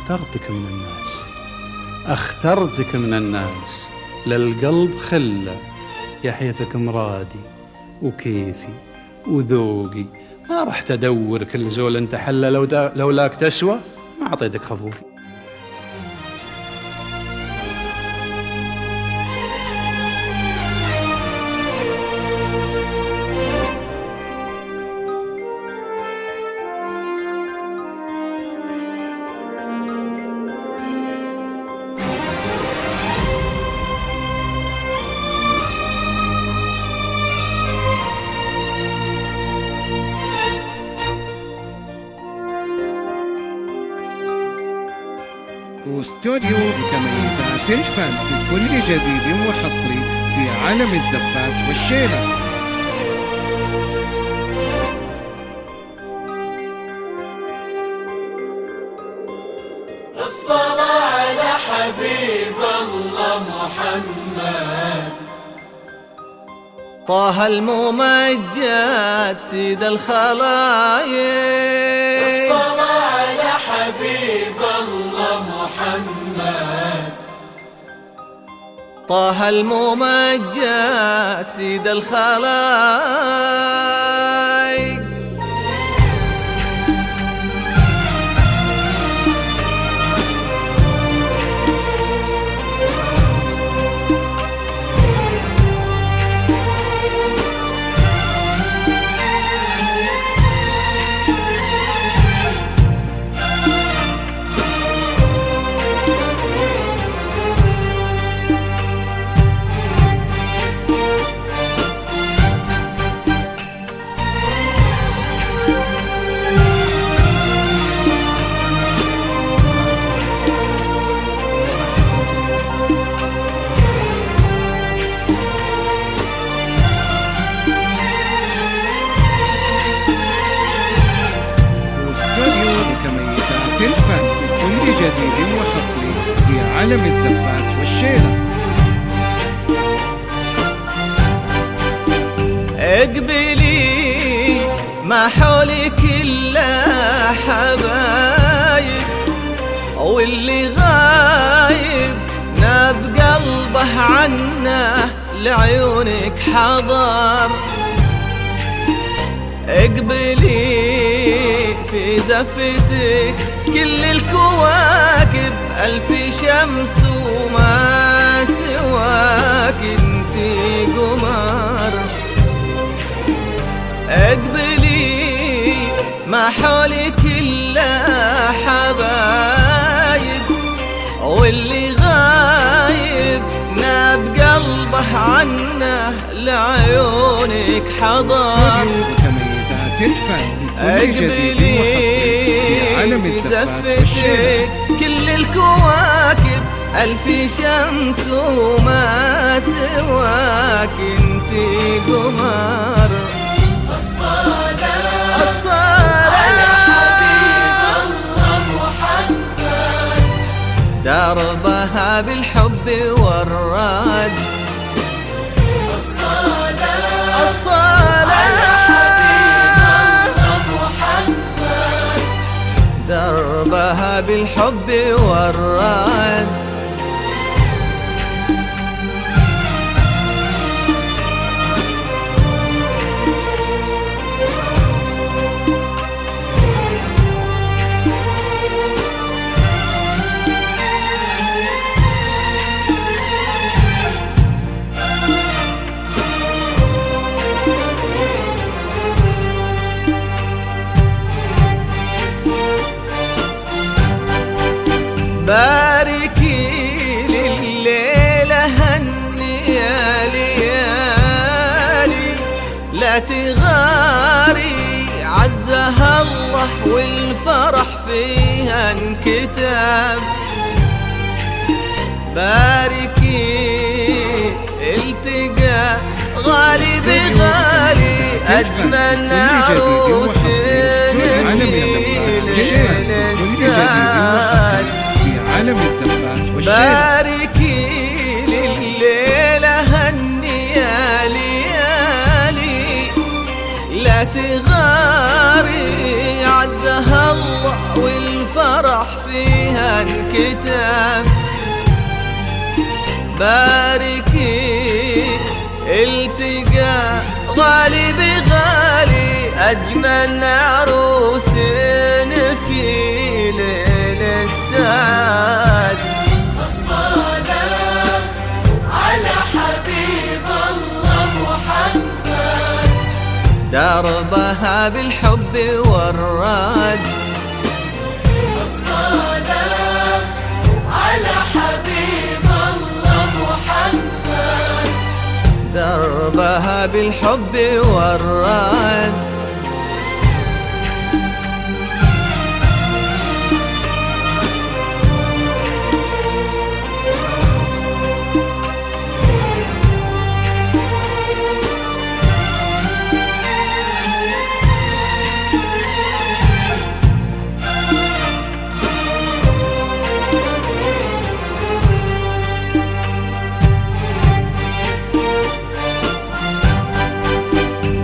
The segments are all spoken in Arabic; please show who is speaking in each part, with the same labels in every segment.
Speaker 1: اخترتك من الناس، اخترتك من الناس، للقلب خلة يا حيثك مرادي وكيفي وذوقي. ما رحت ادور كل زول انت حله، لولاك تسوى ما اعطيتك خفوفي.
Speaker 2: واستوديو متميزات الفن بكل جديد وحصري في عالم الزفات والشيلات.
Speaker 3: الصلاة على حبيب الله محمد
Speaker 4: طه الممجد سيد الخلايق.
Speaker 3: الصلاة على حبيب الله محمد
Speaker 4: طه الممجد سيد الخلايق.
Speaker 2: متميزات الفن بكل جديد وحصري في عالم الزفات والشيلات.
Speaker 4: اقبلي ما حولك الا حبايب، واللي غايب ناب قلبه عنه لعيونك حضر. اقبلي في زفتك كل الكواكب ألف شمس وما سواك انتي قمر. اقبلي ما حولك إلا حبايب، واللي غايب ناب قلبه عنه لعيونك حضر.
Speaker 2: متميزات الفن بكل جديد وحصري في عالم الزفات والشيلات.
Speaker 4: كل الكواكب ألف شمس وما سواك انتي قمر.
Speaker 3: الصلاة على حبيب الله محمد
Speaker 4: دربها بالحب والراد. الصلاة دربها بالحب والراد. باركي لليلة هني يا ليالي، لا تغاري عزها الله والفرح فيها انكتب. باركي التقى غالي بغالي أجمل عروس
Speaker 2: عالم الزفات والشيلات.
Speaker 4: باركي لليلة هني يا ليالي، لا تغاري عزها الله والفرح فيها باركي التقى غالي بغالي أجمل عروس في ليل السعد.
Speaker 3: الصلاة على حبيب الله محمد
Speaker 4: دربها بالحب والراد.
Speaker 3: الصلاة على حبيب الله محمد
Speaker 4: دربها بالحب والراد.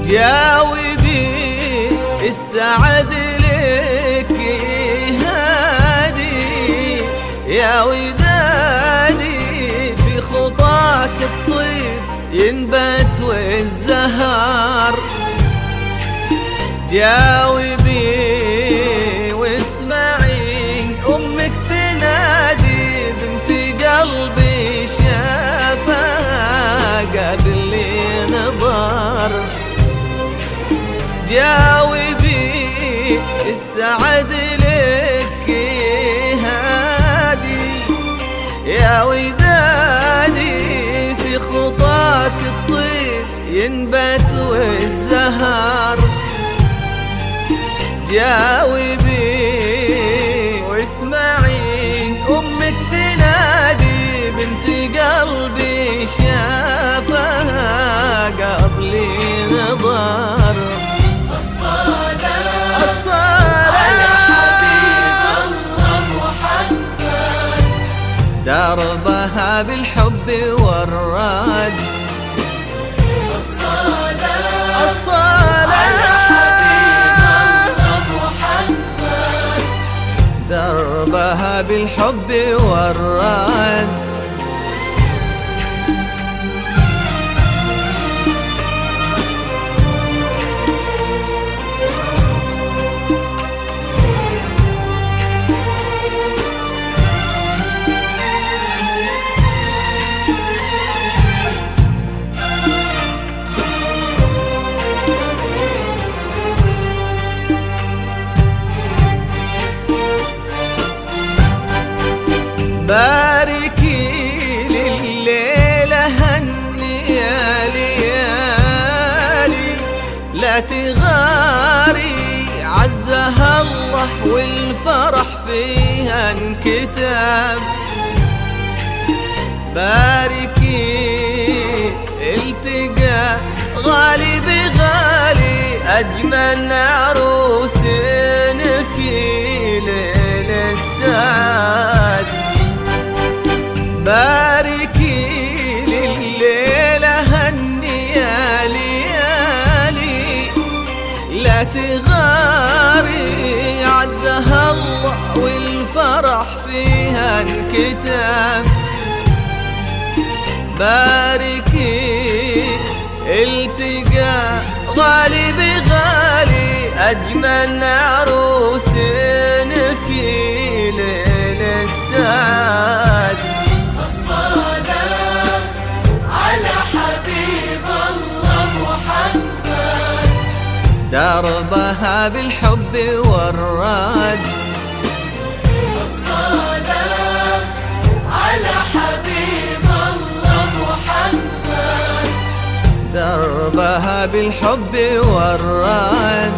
Speaker 4: جاوبي السعد لك هادي يا ودادي، في خطاك الطيب ينبت والزهر. جاوبي واسمعي أمك تنادي بنت قلبي شافها قبل لي نظر. جاوبي السعد لك هادي يا ودادي، في خطاك الطيب ينبت والزهر. جاوبي واسمعي أمك تنادي بنت قلبي شافها قبل نظر.
Speaker 3: على حبيب الله محمد
Speaker 4: دربها بالحب والراد.
Speaker 3: الصلاة على حبيب الله محمد
Speaker 4: دربها بالحب والراد. باركي لليلة هني يا ليالي، لا تغاري عزها الله والفرح فيها انكتب. باركي التقى غالي بغالي أجمل عروس في ليل السعد. باركي لليلة هني يا ليالي، لا تغاري عزها الله والفرح فيها انكتب. باركي التقى غالي بغالي أجمل عروس في ليل السعد.
Speaker 3: الصلاة على حبيب الله محمد
Speaker 4: دربها بالحب والراد.
Speaker 3: الصلاة على حبيب الله محمد
Speaker 4: دربها بالحب والراد.